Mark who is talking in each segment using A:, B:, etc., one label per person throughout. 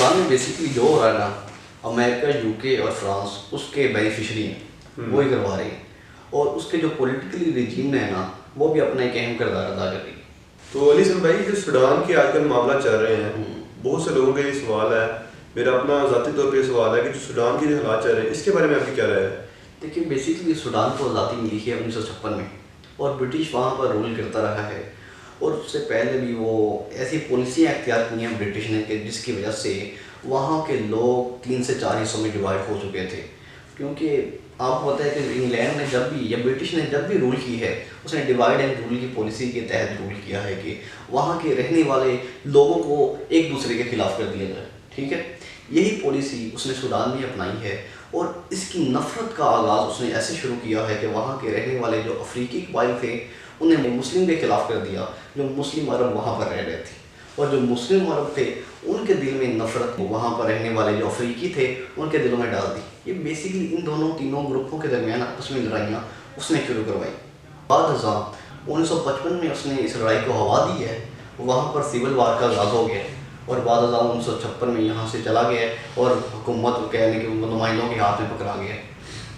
A: Sudan میں basically جو ہو رہا ہے نا، امریکہ، یو کے اور فرانس اس کے بینیفیشری ہیں، وہی کروا رہے ہیں، اور اس کے جو پولیٹیکلی رجیم ہے نا وہ بھی اپنا ایک اہم کردار ادا کر رہی ہے۔
B: تو علی سن بھائی، جو سوڈان کے آج کل معاملہ چل رہے ہیں، بہت سے لوگوں کا یہ سوال ہے، میرا اپنا ذاتی طور پہ یہ سوال ہے کہ جو سوڈان کی جو حالات چل رہے ہیں اس کے بارے میں آپ کی کیا رائے ہے؟
A: دیکھیے بیسکلی سوڈان کو آزادی ملی ہے 1956 میں، اور برٹش وہاں پر رول کرتا رہا ہے، اور اس سے پہلے بھی وہ ایسی پالیسیاں اختیار کی ہیں برٹش نے کہ جس کی وجہ سے وہاں کے لوگ 3 سے 4 حصوں میں ڈیوائڈ ہو چکے تھے۔ کیونکہ آپ کو پتہ ہے کہ انگلینڈ نے جب بھی یا برٹش نے جب بھی رول کی ہے، اس نے ڈیوائڈ اینڈ رول کی پالیسی کے تحت رول کیا ہے کہ وہاں کے رہنے والے لوگوں کو ایک دوسرے کے خلاف کر دیا جائے، ٹھیک ہے۔ یہی پالیسی اس نے سوڈان میں اپنائی ہے، اور اس کی نفرت کا آغاز اس نے ایسے شروع کیا ہے کہ وہاں کے رہنے والے جو افریقی قبائل تھے انہیں مسلم کے خلاف کر دیا، جو مسلم عرب وہاں پر رہ رہے تھے، اور جو مسلم عرب تھے ان کے دل میں نفرت وہاں پر رہنے والے جو افریقی تھے ان کے دلوں میں ڈال دی۔ یہ بیسکلی ان تینوں گروپوں کے درمیان آپس میں لڑائیاں اس نے شروع کروائی۔ بعد ازاں 1955 میں اس نے اس لڑائی کو ہوا دی ہے، وہاں پر سول وار کا آغاز ہو گیا، اور بعد ازاں 1956 میں یہاں سے چلا گیا اور حکومت کہنے کے نمائندوں کے ہاتھ میں پکڑا گیا،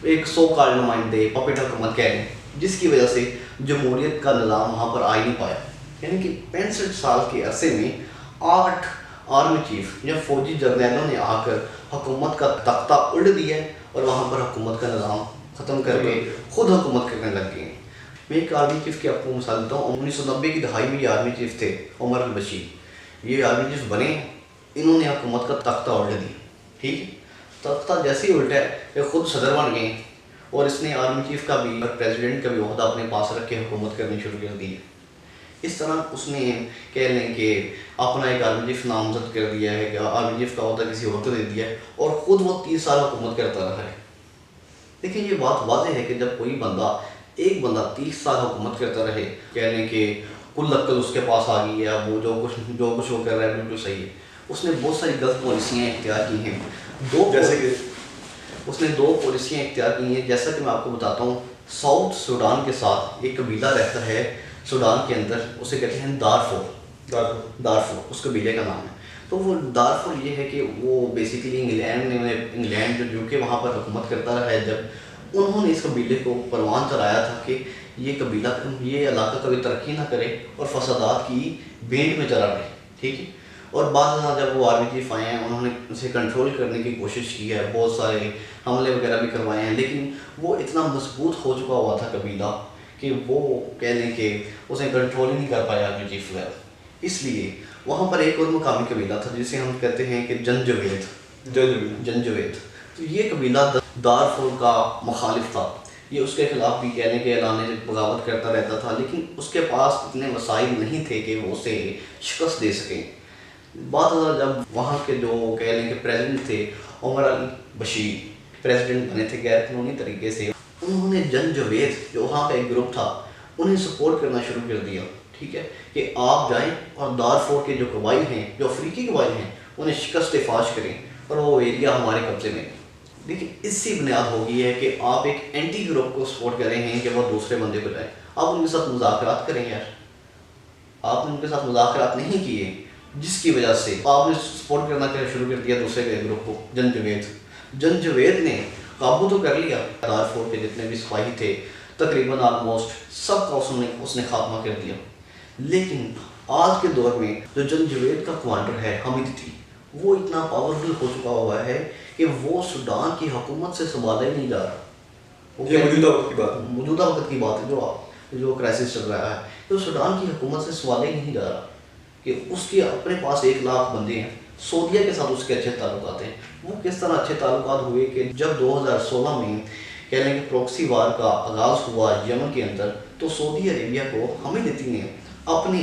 A: ایک سو کال نمائندے پپٹ حکومت کہہ لیں، جس کی وجہ سے جمہوریت کا نظام وہاں پر آ ہی نہیں پایا۔ یعنی کہ 65 سال کے عرصے میں 8 آرمی چیف یا فوجی جرنیلوں نے آ کر حکومت کا تختہ الٹ دیا ہے، اور وہاں پر حکومت کا نظام ختم کر کے خود حکومت کرنے لگ گئے ہیں۔ میں ایک آرمی چیف کی آپ کو مثال دیتا ہوں۔ 1990 کی دہائی میں یہ آرمی چیف تھے عمر البشیر، یہ آرمی چیف بنے، انہوں نے حکومت کا تختہ الٹ دیا، ٹھیک ہے۔ تختہ جیسے ہی الٹا ہے یہ خود صدر بن گئے، اور اس نے آرمی چیف کا بھی اور پریزیڈنٹ کا بھی عہدہ اپنے پاس رکھ کے حکومت کرنی شروع کر دی ہے۔ اس طرح اس نے کہہ لیں کہ اپنا ایک آرمی چیف نامزد کر دیا ہے، کہ آرمی چیف کا عہدہ کسی اور کو دے دیا ہے، اور خود وہ 30 سال حکومت کرتا رہا ہے۔ لیکن یہ بات واضح ہے کہ جب کوئی بندہ ایک بندہ 30 سال حکومت کرتا رہے، کہہ لیں کہ کل عقل اس کے پاس آ گئی ہے، وہ جو کچھ وہ کر رہا ہے بالکل صحیح ہے۔ اس نے بہت ساری غلط پالیسیاں اختیار کی ہیں،
B: جیسے کہ
A: اس نے 2 پالیسیاں اختیار کی ہیں، جیسا کہ میں آپ کو بتاتا ہوں۔ ساؤتھ سوڈان کے ساتھ ایک قبیلہ رہتا ہے سوڈان کے اندر، اسے کہتے ہیں دارفور، اس قبیلے کا نام ہے۔ تو وہ دارفور یہ ہے کہ وہ بیسیکلی انگلینڈ جو یو کے وہاں پر حکومت کرتا رہا ہے، جب انہوں نے اس قبیلے کو پروان چڑھایا تھا کہ یہ قبیلہ یہ علاقہ کبھی ترقی نہ کرے اور فسادات کی بینڈ میں چلا رہے، ٹھیک ہے۔ اور بعد ازاں جب وہ آرمی چیف آئے ہیں انہوں نے اسے کنٹرول کرنے کی کوشش کی ہے، بہت سارے حملے وغیرہ بھی کروائے ہیں، لیکن وہ اتنا مضبوط ہو چکا ہوا تھا قبیلہ کہ وہ کہہ لیں کہ اسے کنٹرول ہی نہیں کر پایا آرمی چیف وغیرہ۔ اس لیے وہاں پر ایک اور مقامی قبیلہ تھا جسے ہم کہتے ہیں کہ جنجوید۔ تو یہ قبیلہ دارفور کا مخالف تھا، یہ اس کے خلاف بھی کہنے کے اعلانے بغاوت کرتا رہتا تھا، لیکن اس کے پاس اتنے وسائل نہیں تھے کہ وہ اسے شکست دے سکیں۔ بعد ازاں جب وہاں کے جو کہہ لیں کہ پریزیڈنٹ تھے عمر البشیر پریزیڈنٹ بنے تھے غیر قانونی طریقے سے، انہوں نے جنجوید جو وہاں کا ایک گروپ تھا انہیں سپورٹ کرنا شروع کر دیا، ٹھیک ہے، کہ آپ جائیں اور دارفور کے جو قبائل ہیں، جو افریقی قبائل ہیں، انہیں شکست فاش کریں اور وہ ایریا ہمارے قبضے میں۔ لیکن اس سے بنیاد ہو گئی ہے کہ آپ ایک اینٹی گروپ کو سپورٹ کر رہے ہیں کہ وہ دوسرے بندے کو جائیں، آپ ان کے ساتھ مذاکرات کریں یار، آپ نے ان کے ساتھ مذاکرات نہیں کیے، جس کی وجہ سے آپ نے سپورٹ کرنا شروع کر دیا دوسرے کے گروپ کو، جنجوید نے قابو تو کر لیا، دارفور کے جتنے بھی سپاہی تھے تقریباً آلموسٹ سب کا اس نے خاتمہ کر دیا۔ لیکن آج کے دور میں جو جنجوید کا کمانڈر ہے حمیدتی، وہ اتنا پاورفل ہو چکا ہوا ہے کہ وہ سوڈان کی حکومت سے سنبھالا ہی نہیں جا رہا۔
B: یہ
A: موجودہ وقت کی بات ہے جو کرائسس چل رہا ہے، تو سوڈان کی حکومت سے سنبھالا ہی نہیں جا رہا، کہ اس کے اپنے پاس 1 لاکھ بندے ہیں، سعودیہ کے ساتھ اس کے اچھے تعلقات ہیں۔ وہ کس طرح اچھے تعلقات ہوئے کہ جب 2016 میں کہہ لیں کہ پروکسی وار کا آغاز ہوا یمن کے اندر، تو سعودی عربیہ کو حمیدتی نے اپنے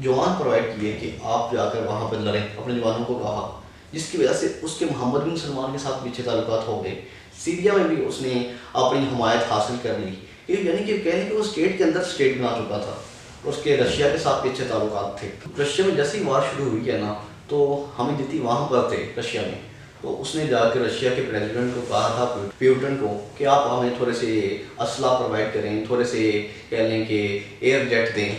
A: جوان پرووائڈ کیے کہ آپ جا کر وہاں پر لڑیں، اپنے جوانوں کو کہا، جس کی وجہ سے اس کے محمد بن سلمان کے ساتھ بھی اچھے تعلقات ہو گئے۔ سیریا میں بھی اس نے اپنی حمایت حاصل کر لی، یعنی کہ کہہ لیں کہ وہ اسٹیٹ کے اندر اسٹیٹ بنا چکا تھا۔ اس کے رشیا کے ساتھ بھی اچھے تعلقات تھے۔ رشیا میں جیسے ہی وار شروع ہوئی ہے نا، تو حمیدتی وہاں پر تھے رشیا میں، تو اس نے جا کے رشیا کے پریزیڈنٹ کو کہا تھا پیوٹن کو کہ آپ ہمیں تھوڑے سے اسلحہ پرووائڈ کریں، تھوڑے سے کہہ لیں کہ ایئر جیٹ دیں،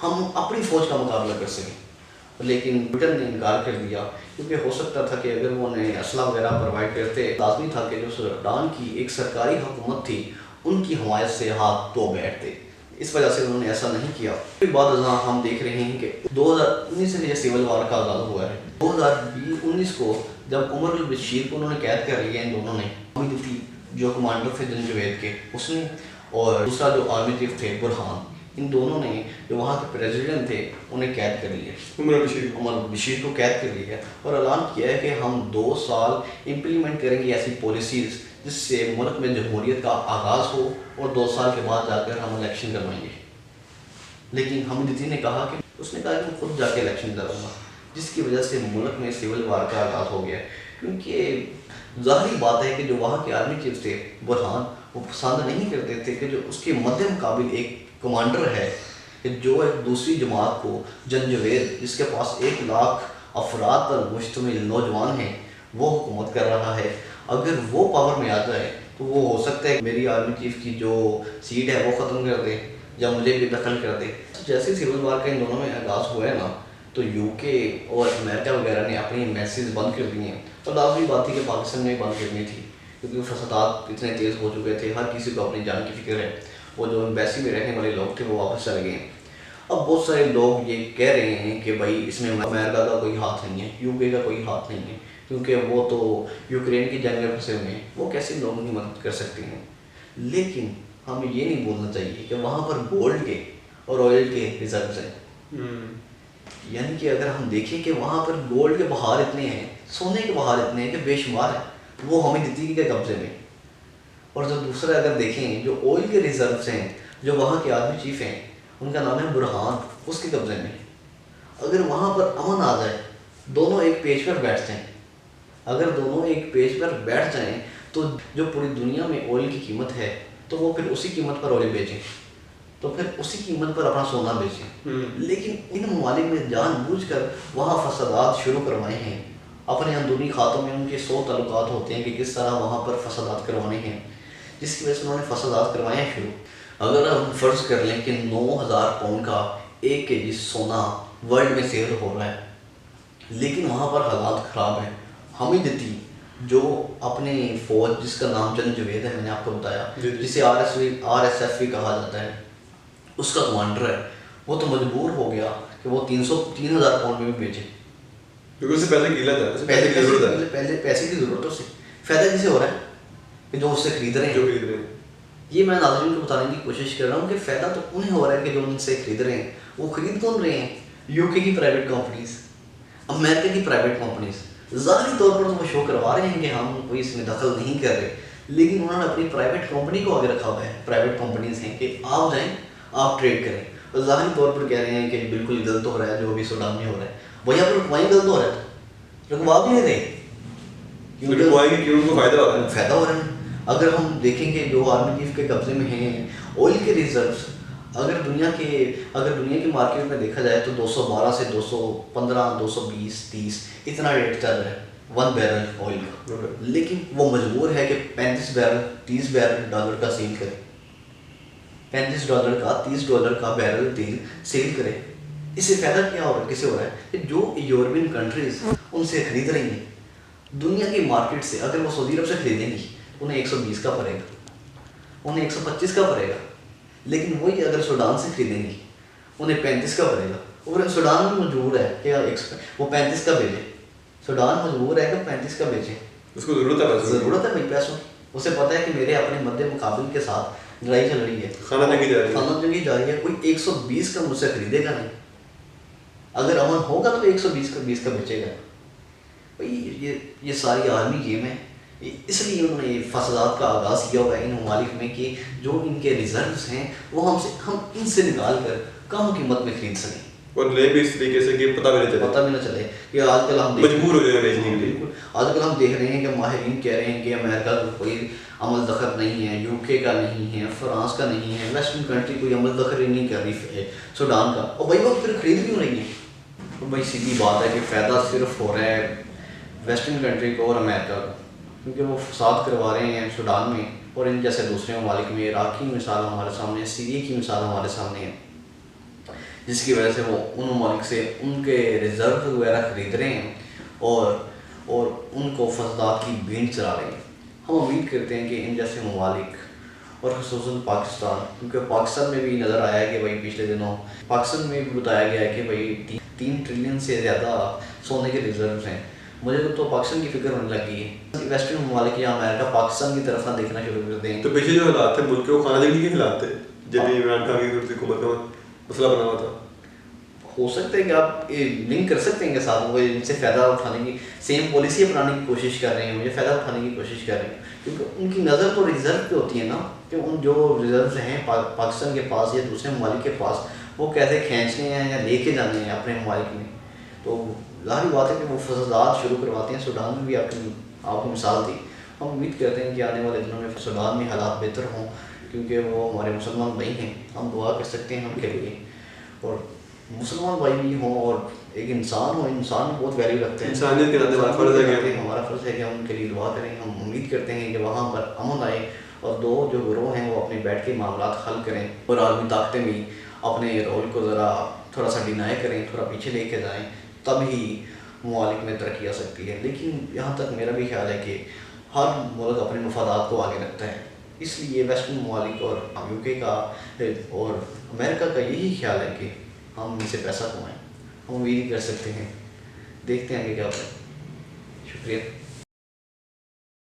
A: ہم اپنی فوج کا مقابلہ کر سکیں۔ لیکن برٹن نے انکار کر دیا، کیونکہ ہو سکتا تھا کہ اگر وہ انہیں اسلحہ وغیرہ پرووائڈ کرتے، لازمی تھا کہ جو سوڈان کی ایک سرکاری حکومت تھی ان کی حمایت سے ہاتھ دھو بیٹھتے، اس وجہ سے انہوں نے ایسا نہیں کیا۔ پھر بعد ازاں ہم دیکھ رہے ہیں کہ 2019 سے یہ سول وار کا آغاز ہوا ہے۔ 2019 کو جب عمر البشیر کو انہوں نے قید کر لیا، ان دونوں نے، حمیدتی جو کمانڈر تھے جنجوید کے اس نے، اور دوسرا جو آرمی چیف تھے برہان، ان دونوں نے جو وہاں کے پریزیڈنٹ تھے انہیں قید کر لیا، عمر البشیر کو قید کر لیا اور اعلان کیا ہے کہ ہم 2 سال امپلیمنٹ کریں گے ایسی پالیسیز جس سے ملک میں جمہوریت کا آغاز ہو، اور 2 سال کے بعد جا کر ہم الیکشن کروائیں گے۔ لیکن حمیدتی نے کہا کہ اس نے کہا کہ میں خود جا کے الیکشن کراؤں گا، جس کی وجہ سے ملک میں سول وار کا آغاز ہو گیا، کیونکہ ظاہری بات ہے کہ جو وہاں کے آرمی چیف تھے برہان، وہ پسند نہیں کرتے تھے کہ جو اس کے مد مقابل ایک کمانڈر ہے کہ جو ایک دوسری جماعت کو، جنجوید جس کے پاس 1 لاکھ افراد پر مشتمل نوجوان ہیں، وہ حکومت کر رہا ہے، اگر وہ پاور میں آ جائے تو وہ ہو سکتا ہے کہ میری آرمی چیف کی جو سیٹ ہے وہ ختم کر دے یا مجھے بھی دخل کر دے۔ جیسے سول وار کا ان دونوں میں آغاز ہوا ہے نا، تو یو کے اور امریکہ وغیرہ نے اپنی ایمبیسیز بند کر دی ہیں، تو لازمی بات تھی کہ پاکستان نے بند کرنی تھی، کیونکہ فسادات اتنے تیز ہو چکے تھے، ہر کسی کو اپنی جان کی فکر ہے۔ وہ جو ایمبیسی میں رہنے والے لوگ تھے وہ واپس چلے گئے ہیں۔ اب بہت سارے لوگ یہ کہہ رہے ہیں کہ بھائی اس میں امریکہ کا کوئی ہاتھ نہیں ہے، یو کے کا کوئی ہاتھ نہیں ہے، کیونکہ وہ تو یوکرین کی جنگ میں پھنسے ہوئے ہیں، وہ کیسے لوگوں کی مدد کر سکتے ہیں۔ لیکن ہمیں یہ نہیں بولنا چاہیے کہ وہاں پر گولڈ کے اور آئل کے ریزروز ہیں، یعنی کہ اگر ہم دیکھیں کہ وہاں پر گولڈ کے بہار اتنے ہیں، سونے کے بہار اتنے ہیں کہ بے شمار ہیں، وہ ہمیں دیتی کے قبضے میں۔ اور جو دوسرا اگر دیکھیں جو آئل کے ریزروز ہیں، جو وہاں کے آرمی چیف ہیں، ان کا نام ہے برہان، اس کے قبضے میں۔ اگر وہاں پر امن آ جائے، دونوں ایک پیج پر بیٹھ جائیں، اگر دونوں ایک پیج پر بیٹھ جائیں تو جو پوری دنیا میں آئل کی قیمت ہے تو وہ پھر اسی قیمت پر آئل بیچیں، تو پھر اسی قیمت پر اپنا سونا بیچیں۔ لیکن ان ممالک نے جان بوجھ کر وہاں فسادات شروع کروائے ہیں، اپنے اندرونی کھاتوں میں ان کے 100 تعلقات ہوتے ہیں کہ کس طرح وہاں پر فسادات کروانے ہیں، جس کی وجہ سے انہوں نے فسادات کروایا ہے شروع۔ اگر ہم فرض کر لیں کہ 9000 پاؤنڈ کا 1 kg سونا ورلڈ میں سیل ہو رہا ہے، لیکن وہاں پر حالات خراب ہیں۔ حمیدتی جو اپنے فوج جس کا نام جنجوید ہے، میں نے آپ کو بتایا، جسے RSF بھی کہا جاتا ہے، اس کا کمانڈر ہے، وہ تو مجبور ہو گیا کہ وہ 3000 پاؤنڈ میں بھی بیچے،
B: کیونکہ اسے پیسے کی قلت ہے،
A: پہلے پیسے کی ضرورت ہے، اسے فائدہ کسے ہو رہا ہے کہ جو اس سے خرید رہے ہیں۔ یہ میں ناظرین کو بتانے کی کوشش کر رہا ہوں کہ فائدہ تو انہیں ہو رہا ہے کہ جو ان سے خرید رہے ہیں، وہ خرید کون رہے ہیں؟ یو کے کی پرائیویٹ کمپنیز، امریکہ کی پرائیویٹ کمپنیز۔ ظاہری طور پر تو وہ شو کروا رہے ہیں کہ ہم کوئی اس میں دخل نہیں کر رہے، لیکن انہوں نے اپنی پرائیویٹ کمپنی کو آگے رکھا ہوا ہے، پرائیویٹ کمپنیز ہیں کہ آپ جائیں، آپ ٹریڈ کریں، اور ظاہری طور پر کہہ رہے ہیں کہ بالکل غلط ہو رہا ہے جو بھی سوڈان میں ہو رہا ہے۔ وہی آپ رکوائیں غلط ہو رہا ہے، رکوا بھی نہیں رہے،
B: فائدہ
A: ہو رہا ہے۔ اگر ہم دیکھیں کہ جو آرمی چیف کے قبضے میں ہیں آئل کے ریزروز، اگر دنیا کی مارکیٹ میں دیکھا جائے تو 212 سے 215 220 30 اتنا ریٹ چل رہا ہے 1 بیرل آئل کا، لیکن وہ مجبور ہے کہ 35 بیرل 30 بیرل ڈالر کا سیل کرے، $35 کا $30 کا بیرل تیل سیل کرے۔ اس سے فائدہ کیا ہو رہا ہے، کسے ہو رہا ہے کہ جو یورپین کنٹریز ان سے خرید رہی ہیں دنیا کی مارکیٹ سے، اگر وہ سعودی عرب سے خریدیں گی انہیں 120 کا پڑے گا، انہیں 125 کا پڑے گا، لیکن وہی اگر سوڈان سے خریدیں گی انہیں 35 کا پڑے گا، اور سوڈان بھی مجبور ہے کہ وہ 35 کا بیچے، سوڈان مجبور ہے کہ 35 کا بیچے،
B: اس کو ضرورت
A: ہے بھائی پیسوں، اسے پتہ ہے کہ میرے اپنے مد مقابل کے ساتھ لڑائی چل رہی ہے،
B: خانہ جنگی جا رہی ہے،
A: کوئی 120 کا مجھ سے خریدے گا نہیں، اگر امن ہوگا تو 120 کا بیچے گا۔ بھائی یہ ساری عالمی گیم ہے، اس لیے انہوں نے فسادات کا آغاز کیا ہوا ہے ان ممالک میں کہ جو ان کے ریزروز ہیں وہ ہم ان سے نکال کر کم قیمت میں خرید سکیں،
B: اور لے بھی اس طریقے سے کہ پتہ بھی نہ چلے
A: کہ آج کل ہم
B: مجبور ہو جائیں بیچنے کے لیے۔
A: آج کل ہم دیکھ رہے ہیں کہ ماہرین کہہ رہے ہیں کہ امریکہ کا کوئی عمل دخل نہیں ہے، یو کے کا نہیں ہے، فرانس کا نہیں ہے، ویسٹرن کنٹری کوئی عمل دخل ہی نہیں کر رہی ہے سوڈان کا، اور بھائی وہ پھر خرید کیوں رہی ہے؟ اور بھائی سیدھی بات ہے کہ فائدہ صرف ہو رہا ہے ویسٹرن کنٹری کو اور امریکہ کو، کیونکہ وہ فساد کروا رہے ہیں سوڈان میں اور ان جیسے دوسرے ممالک میں۔ عراق کی مثال ہمارے سامنے ہے، سیریا کی مثال ہمارے سامنے ہے۔ جس کی وجہ سے وہ ان ممالک سے ان کے ریزرو وغیرہ خرید رہے ہیں اور ان کو فسادات کی بینٹ چلا رہے ہیں۔ ہم امید کرتے ہیں کہ ان جیسے ممالک اور خصوصاً پاکستان، کیونکہ پاکستان میں بھی نظر آیا ہے کہ بھائی پچھلے دنوں پاکستان میں بھی بتایا گیا ہے کہ بھائی 3 ٹریلین سے زیادہ سونے کے ریزروز ہیں۔ مجھے تو پاکستان کی فکر ہونے لگی ہے۔ ویسٹرن ممالک یا امریکہ پاکستان کی طرف نہ دیکھنا شروع کر دیں
B: تو پیچھے جو حالات تھے ملک کے، وہ خانہ جنگی کے حالات تھے جب عمران خان کی حکومت کا مسئلہ بنا ہوا تھا۔
A: ہو سکتا ہے کہ آپ لنک کر سکتے ہیں کہ ساتھ وہ ان سے فائدہ اٹھانے کی سیم پالیسی اپنانے کی کوشش کر رہے ہیں، مجھے فائدہ اٹھانے کی کوشش کر رہے ہیں، کیونکہ ان کی نظر تو ریزرو پہ ہوتی ہے نا، کہ ان جو ریزروز ہیں پاکستان کے پاس یا دوسرے ممالک کے پاس، وہ کیسے کھینچنے ہیں یا لے کے جانے ہیں اپنے ممالک میں۔ تو ظاہری بات ہے کہ وہ فسادات شروع کرواتے ہیں۔ سوڈان میں بھی آپ کو مثال دی۔ ہم امید کرتے ہیں کہ آنے والے دنوں میں سوڈان میں حالات بہتر ہوں، کیونکہ وہ ہمارے مسلمان بھائی ہیں، ہم دعا کر سکتے ہیں ان کے لیے، اور مسلمان بھائی بھی ہوں اور ایک انسان ہو، انسان بہت ویلیو رکھتے ہیں،
B: انسانیت کے ناطے
A: ہمارا فرض ہے کہ ہم ان کے لیے دعا کریں۔ ہم امید کرتے ہیں کہ وہاں پر امن آئے اور دو جو گروہ ہیں وہ اپنے بیٹھ کے معاملات حل کریں، اور عالمی طاقتیں بھی اپنے رول کو ذرا تھوڑا سا ڈینائی کریں، تھوڑا پیچھے لے کے جائیں، تب ہی ممالک میں ترقی آ سکتی ہے۔ لیکن یہاں تک میرا بھی خیال ہے کہ ہر ملک اپنے مفادات کو آگے رکھتا ہے، اس لیے ویسٹرن ممالک اور یو کے کا اور امریکہ کا یہی خیال ہے کہ ہم ان سے پیسہ کمائیں۔ ہم امید کر سکتے ہیں، دیکھتے ہیں کہ کیا ہوتا ہے۔ شکریہ۔